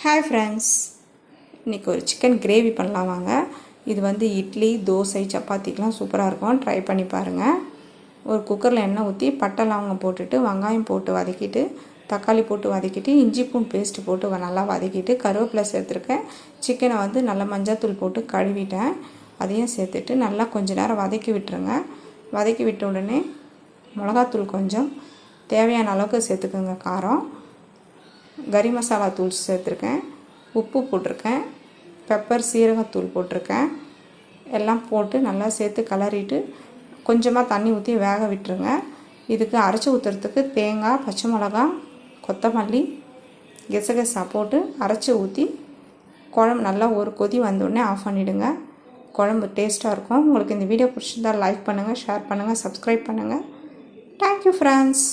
Hi friends, இன்றைக்கி ஒரு chicken gravy பண்ணலாம் வாங்க. இது வந்து இட்லி, தோசை, சப்பாத்திக்கெலாம் சூப்பராக இருக்கும். ட்ரை பண்ணி பாருங்கள். ஒரு குக்கரில் எண்ணெய் ஊற்றி பட்டை லவங்கம் போட்டுட்டு வெங்காயம் போட்டு வதக்கிட்டு தக்காளி போட்டு வதக்கிட்டு இஞ்சி பூண்டு பேஸ்ட்டு போட்டு நல்லா வதக்கிட்டு கருவேப்பிலை சேர்த்துருக்கேன். சிக்கனை வந்து நல்லா மஞ்சள்தூள் போட்டு கழுவிட்டேன். அதையும் சேர்த்துட்டு நல்லா கொஞ்சம் நேரம் வதக்கி விட்டுருங்க. வதக்கி விட்ட உடனே மிளகாத்தூள் கொஞ்சம் தேவையான அளவுக்கு சேர்த்துக்கோங்க. காரம், கறி மசாலா தூள் சேர்த்துருக்கேன், உப்பு போட்டிருக்கேன், பெப்பர் சீரகத்தூள் போட்டிருக்கேன். எல்லாம் போட்டு நல்லா சேர்த்து கிளறிட்டு கொஞ்சமாக தண்ணி ஊற்றி வேக விட்டுருங்க. இதுக்கு அரைச்சி ஊற்றுறதுக்கு தேங்காய், பச்சை மிளகா, கொத்தமல்லி, கெசகசா போட்டு அரைச்சி ஊற்றி குழம்பு நல்லா ஒரு கொதி வந்தோடனே ஆஃப் பண்ணிவிடுங்க. குழம்பு டேஸ்ட்டாக இருக்கும். உங்களுக்கு இந்த வீடியோ பிடிச்சிருந்தால் லைக் பண்ணுங்கள், ஷேர் பண்ணுங்கள், சப்ஸ்கிரைப் பண்ணுங்கள். Thank you friends.